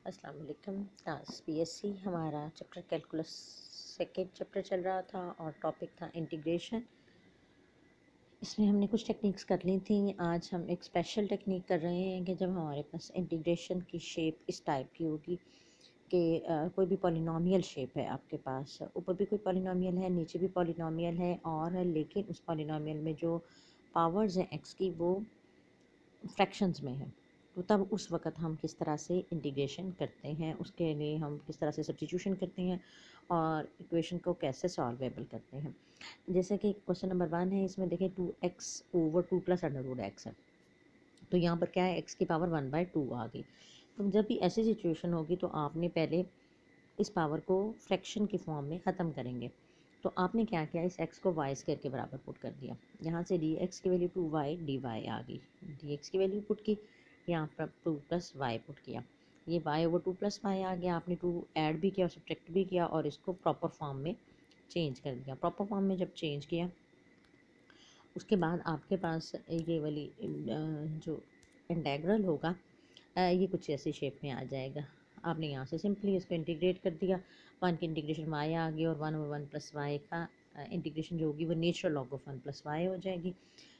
अस्सलाम वालेकुम। Class BSc हमारा चैप्टर कैलकुलस सेकेंड चैप्टर चल रहा था और टॉपिक था इंटीग्रेशन। इसमें हमने कुछ टेक्निक्स कर ली थी। आज हम एक स्पेशल टेक्निक कर रहे हैं कि जब हमारे पास इंटीग्रेशन की शेप इस टाइप की होगी कि कोई भी पॉलिनॉमियल शेप है आपके पास, ऊपर भी कोई पॉलिनॉमियल है, नीचे भी पॉलिनॉमियल है, और लेकिन उस पॉलिनॉमियल में जो पावर्स हैं एक्स की वो फ्रैक्शंस में है। तो तब उस वक़्त हम किस तरह से इंटीग्रेशन करते हैं, उसके लिए हम किस तरह से सब्स्टिट्यूशन करते हैं और इक्वेशन को कैसे सॉल्वेबल करते हैं। जैसे कि क्वेश्चन नंबर 1 है, इसमें देखें 2x/2 + अंडर रूट x है। तो यहाँ पर क्या है, x की पावर 1/2 आ गई। तो जब भी ऐसी सिचुएशन होगी तो आपने पहले इस पावर को फ्रैक्शन की फॉर्म में ख़त्म करेंगे। तो आपने क्या किया, इस x को वाई स्क्वायर के बराबर पुट कर दिया। यहाँ से dx की वैल्यू 2y dy आ गई। dx की वैल्यू पुट की, यहाँ पर 2 + y पुट किया, ये y/2 + y आ गया। आपने 2 ऐड भी किया और सब्ट्रैक्ट भी किया और इसको प्रॉपर फॉर्म में चेंज कर दिया। प्रॉपर फॉर्म में जब चेंज किया उसके बाद आपके पास ये वाली जो इंटेग्रल होगा ये कुछ ऐसी शेप में आ जाएगा। आपने यहाँ से सिंपली इसको इंटीग्रेट कर दिया। 1 की इंटीग्रेशन y आ गई और 1/1 + y का इंटीग्रेशन जो होगी वो नेचुरल लॉग ऑफ 1 + y हो जाएगी।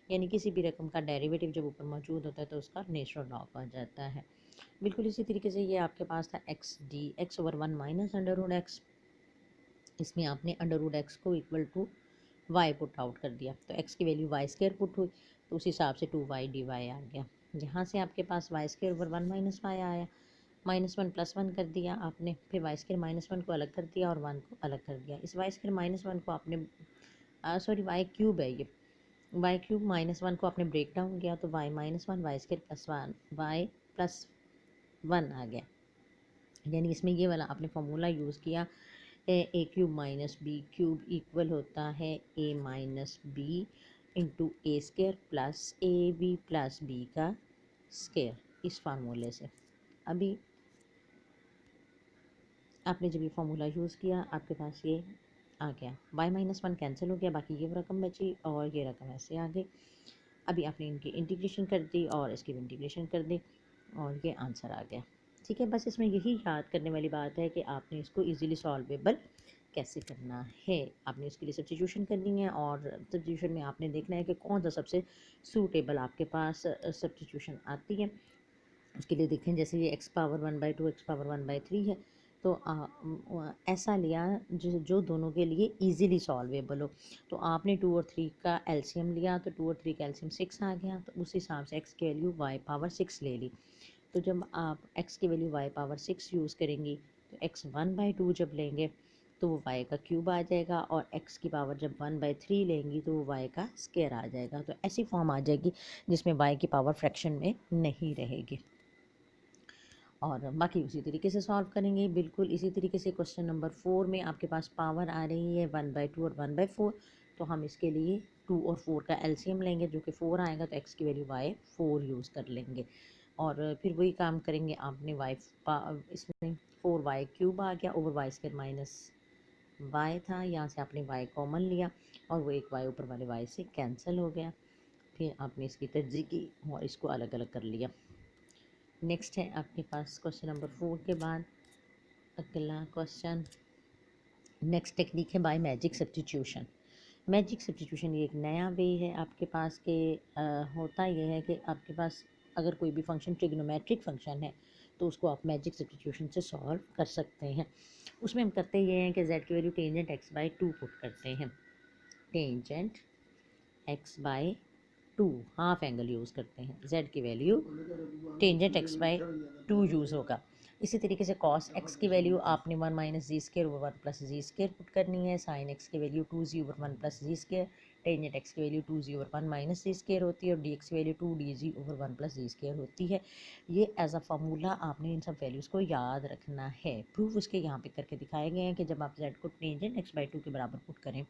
यानी किसी भी रकम का डेरिवेटिव जब ऊपर मौजूद होता है तो उसका नेचुरल लॉग आ जाता है। बिल्कुल इसी तरीके से ये आपके पास था x dx/1 - under root x। इसमें आपने अंडर रूट x को equal to y put out कर दिया, तो x की वैल्यू y स्क्वायर पुट हुई, तो उस हिसाब से 2y dy आ गया। यहाँ से आपके पास y स्क्वायर / 1 - y आया, -1 + 1 कर दिया आपने, फिर y स्क्वायर -1 को अलग कर दिया और 1 को अलग कर दिया। इस y स्क्वायर -1 को आपने सॉरी y क्यूब है ये, y क्यूब -1 को आपने ब्रेक डाउन किया तो y - 1 y स्क्वायर +1 y + 1 आ गया। यानी इसमें ये वाला आपने फार्मूला यूज़ किया, A cube minus B cube equal होता है A minus B into A square plus A B plus B का स्क्वायर, इस फार्मूले से। अभी आपने जब ये फार्मूला यूज़ किया आपके पास ये आ गया, y - 1 कैंसिल हो गया, बाकी ये रकम बची और ये रकम ऐसे आ गई। अभी आपने इनकी इंटीग्रेशन कर दी और इसकी भी इंटीग्रेशन कर दी और ये आंसर आ गया। ठीक है, बस इसमें यही याद करने वाली बात है कि आपने इसको इजीली सॉल्वेबल कैसे करना है। आपने इसके लिए सब्स्टिट्यूशन करनी है और सब्स्टिट्यूशन में आपने देखना है कि कौन सा सबसे सूटेबल आपके पास सब्स्टिट्यूशन आती है। उसके लिए देखें, जैसे ये x⁻1/2 x⁻1/3 है, तो ऐसा लिया जो दोनों के लिए इजीली सॉल्वेबल हो। तो आपने 2 और 3 का एलसीएम लिया, तो 2 और 3 का एलसीएम 6 आ गया, तो उस हिसाब से x की वैल्यू y⁻6 ले ली। तो जब आप x की वैल्यू y⁻6 यूज़ करेंगी तो x 1/2 जब लेंगे तो वो y का क्यूब आ जाएगा, और x की पावर जब 1/3 लेंगी तो वो y का स्क्वायर आ जाएगा। तो ऐसी फॉर्म आ जाएगी जिसमें y की पावर फ्रैक्शन में नहीं रहेगी, और बाकी उसी तरीके से सॉल्व करेंगे। बिल्कुल इसी तरीके से क्वेश्चन नंबर 4 में आपके पास पावर आ रही है 1/2 और 1/4, तो हम इसके लिए 2 और 4 का एलसीएम लेंगे जो कि 4 आएगा, तो x की वैल्यू y4 यूज़ कर लेंगे और फिर वही काम करेंगे। आपने इसमें 4y³ आ गया ओवर y² माइनस y था, यहाँ से आपने y कॉमन लिया और वो एक y ऊपर वाले y से कैंसिल हो गया। फिर आपने इसकी तर्जीह की और इसको अलग अलग कर लिया। नेक्स्ट है आपके पास क्वेश्चन नंबर 4 के बाद अगला क्वेश्चन। नेक्स्ट टेक्निक है by magic substitution. Magic substitution ये एक नया वे है आपके पास के होता ये है कि आपके पास अगर कोई भी फंक्शन ट्रिग्नोमेट्रिक फंक्शन है तो उसको आप मैजिक सब्स्टिट्यूशन से सॉल्व कर सकते हैं। उसमें हम करते ये हैं कि z की वैल्यू टेंजेंट x/2 पुट करते हैं। Tangent x/2 half angle use करते हैं, z की वैल्यू टेंजेंट x/2 यूज़ होगा। इसी तरीके से cos x की वैल्यू आपने 1 - z² ओवर 1 + z² पुट करनी है। sin x की value 2z over 1 + z², tangent x की वैल्यू 2z ओवर 1 - z² होती है और dx की वैल्यू 2dz ओवर 1 + z² होती है। ये एज अ फार्मूला आपने इन सब वैल्यूज़ को याद रखना है। प्रूफ उसके यहाँ पे करके दिखाए गए हैं कि जब आप z को टेंजेंट x/2 के बराबर पुट करें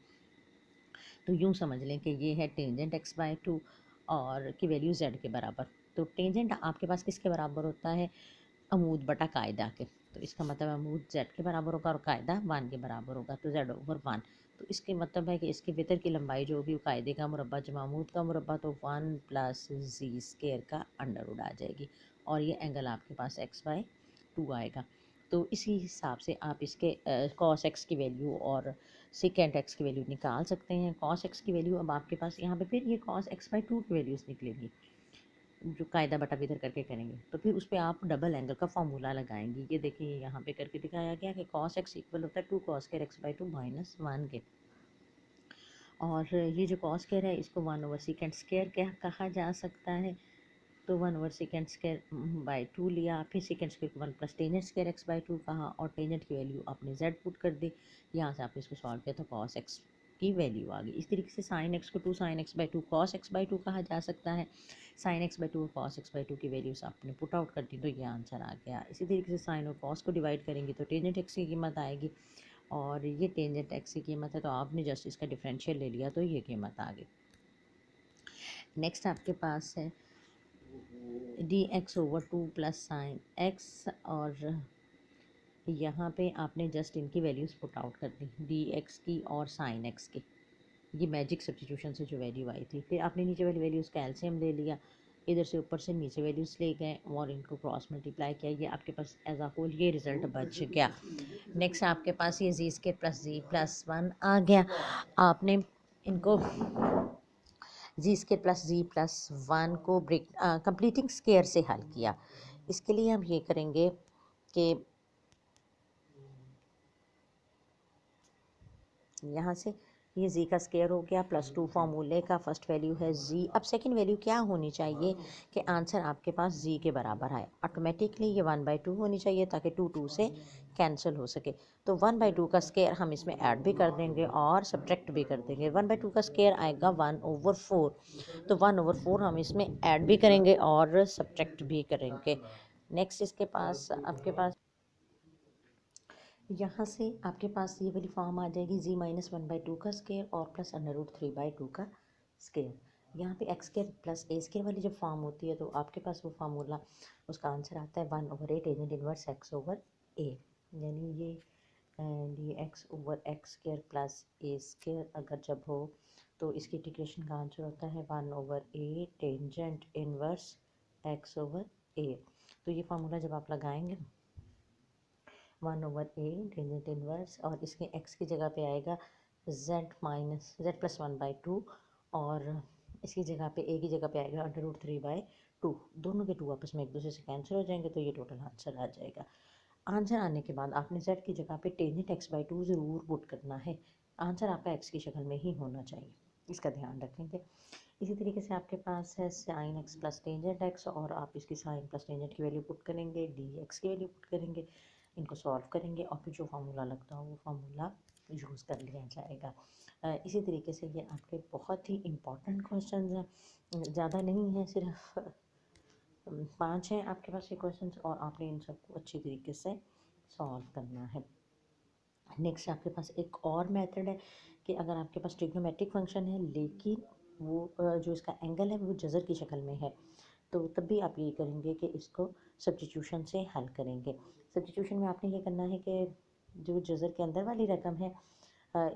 तो यूँ समझ लें कि ये है टेंजेंट x/2 और की वैल्यू z के बराबर। तो टेंजेंट आपके पास किसके बराबर होता है, अमूद बटा कायदा के। तो इसका मतलब अमूद z के बराबर होगा और कायदा 1 के बराबर होगा, तो z/1। तो इसके मतलब है कि इसके वितर की लंबाई जो होगी वो कायदे का मुरब्बा जमा अमूद का मुरब्बा, तो 1 + z² का अंडर रूट आ जाएगी और ये एंगल आपके पास x/2 2 आएगा। तो इसी हिसाब से आप इसके कॉस एक्स की वैल्यू और सेकेंड एक्स की वैल्यू निकाल सकते हैं। कॉस एक्स की वैल्यू अब आपके पास यहाँ पे फिर ये कॉस एक्स बाई 2 की वैल्यूज़ निकलेगी, जो कायदा बटा इधर करके करेंगे। तो फिर उस पर आप डबल एंगल का फॉर्मूला लगाएंगे। ये देखिए यहाँ पे करके दिखाया गया कि कॉस एक्स इक्वल होता है 2 cos square x by 2 minus 1 के। और ये जो कॉस केयर है इसको 1 ओवर सेकेंड स्केयर क्या कहा जा सकता है। तो 1 ओवर सेकेंड स्केयर बाई 2 लिया, फिर सेकेंड स्केयर को 1 plus tangent square x by 2 कहा, और टेंजेंट की वैल्यू आपने z पुट कर दी। यहाँ से आपने इसको सॉल्व किया तो कॉस एक्स की वैल्यू आ गई। इस तरीके से साइन एक्स को 2 sine x by 2 cos x by 2 कहा जा सकता है। साइन एक्स बाई 2 और कॉस एक्स बाई 2 की वैल्यूज आपने पुट आउट कर दी तो ये आंसर आ गया। इसी तरीके से साइन और कॉस को डिवाइड करेंगे तो टेंजेंट एक्स की कीमत आएगी, और ये टेंजेंट एक्स की कीमत है तो आपने जस्ट इसका डिफरेंशियल ले लिया तो ये कीमत आ गई। नेक्स्ट आपके पास है D X over 2 plus sine x, और यहाँ पे आपने जस्ट इनकी वैल्यूज़ पुट आउट कर दी, डी एक्स की और साइन एक्स की। ये मैजिक सब्स्टिट्यूशन से जो वैल्यू आई थी, फिर आपने नीचे वाली वैल्यूज़ का एलसीएम ले लिया, इधर से ऊपर से नीचे वैल्यूज़ ले गए और इनको क्रॉस मल्टीप्लाई किया, ये आपके पास एज अ होल ये रिजल्ट बच गया। नेक्स्ट आपके पास ये जी स्केयर प्लस जी प्लस 1 आ गया। आपने इनको जी स्केयर प्लस जी प्लस 1 को ब्रेक कंप्लीटिंग स्केयर से हल किया। इसके लिए हम ये करेंगे कि यहाँ से ये जी का स्केयर हो गया प्लस 2 फार्मूले का फर्स्ट वैल्यू है जी। अब सेकंड वैल्यू क्या होनी चाहिए कि आंसर आपके पास जी के बराबर आए। ऑटोमेटिकली ये 1/2 होनी चाहिए ताकि 2 2 से कैंसिल हो सके। तो 1/2 का स्केयर हम इसमें ऐड भी कर देंगे और सब्ट्रैक्ट भी कर देंगे। 1/2 का स्केयर आएगा 1/4, तो 1/4 हम इसमें ऐड भी करेंगे और सब्ट्रैक्ट भी करेंगे। नेक्स्ट इसके पास आपके पास यहाँ से आपके पास ये वाली फॉर्म आ जाएगी जी माइनस 1/2 का स्केयर और प्लस √3/2 का स्केयर। यहाँ पे x square plus A square वाली जब फॉर्म होती है तो आपके पास वो फार्मूला, उसका आंसर आता है 1/8 tangent inverse X over A. यानी ये D X over X square plus A square अगर जब हो तो इसकी इंटीग्रेशन का आंसर होता है 1/8 टेंजेंट इनवर्स एक्स ओवर ए। तो ये फार्मूला जब आप लगाएंगे 1/8 टेंजेंट इनवर्स, और इसके x की जगह पे आएगा z प्लस 1/2, और इसकी जगह पे a की जगह पे आएगा √3/2। दोनों के 2 आपस में एक दूसरे से कैंसिल हो जाएंगे तो ये टोटल आंसर आ जाएगा। आंसर आने के बाद आपने z की जगह पे टेंजेंट x/2 ज़रूर पुट करना है। आंसर आपका x की शक्ल में ही होना चाहिए, इसका ध्यान रखेंगे। इसी तरीके से आपके पास है sine x plus tangent x, और आप इसकी साइन प्लस टेंजेंट की वैल्यू पुट करेंगे, डी एक्स की वैल्यू पुट करेंगे, इनको सॉल्व करेंगे और फिर जो फार्मूला लगता हो वो फार्मूला यूज़ कर लिया जाएगा। इसी तरीके से ये आपके बहुत ही इम्पॉर्टेंट क्वेश्चन हैं, ज़्यादा नहीं है, सिर्फ 5 हैं आपके पास ये क्वेश्चन, और आपने इन सबको अच्छी तरीके से सॉल्व करना है। नेक्स्ट आपके पास एक और मेथड है कि अगर आपके पास ट्रिग्नोमेट्रिक फंक्शन है लेकिन वो जो इसका एंगल है वो जज़र की शक्ल में है, तो तब भी आप ये करेंगे कि इसको सब्स्टिट्यूशन से हल करेंगे। सब्स्टिट्यूशन में आपने ये करना है कि जो जज़र के अंदर वाली रकम है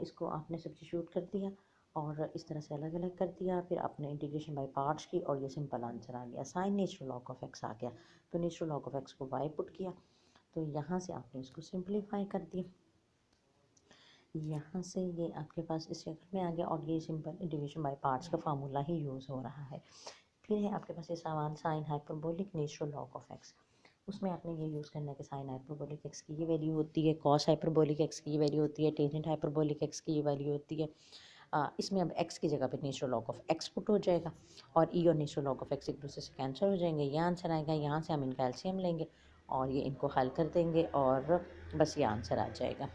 इसको आपने सब्स्टिट्यूट कर दिया और इस तरह से अलग अलग कर दिया, फिर आपने इंटीग्रेशन बाय पार्ट्स की और ये सिंपल आंसर आ गया। Sine natural log of X आ गया, तो नेचुरल लॉग ऑफ एक्स को वाई पुट किया, तो यहाँ से आपने इसको सिंप्लीफाई कर दिया। यहाँ से ये आपके पास इस शक्ल में आ गया और ये सिंपल डिवीजन बाय पार्ट्स का फार्मूला ही यूज़ हो रहा है। फिर है आपके पास ये सवाल sine hyperbolic natural log of x, उसमें आपने ये यूज़ करना है कि साइन हाइपरबोलिक एक्स की ये वैल्यू होती है, कॉस हाइपरबोलिक एक्स की ये वैल्यू होती है, टेंजेंट हाइपरबोलिक एक्स की ये वैल्यू होती है। इसमें अब एक्स की जगह पे natural log of x put हो जाएगा और ई और नेचुरल लॉग ऑफ एक्स एक दूसरे से कैंसिल हो जाएंगे, ये आंसर आएगा। यहाँ से हम इनका एलसीएम लेंगे और ये इनको हल कर देंगे और बस ये आंसर आ जाएगा।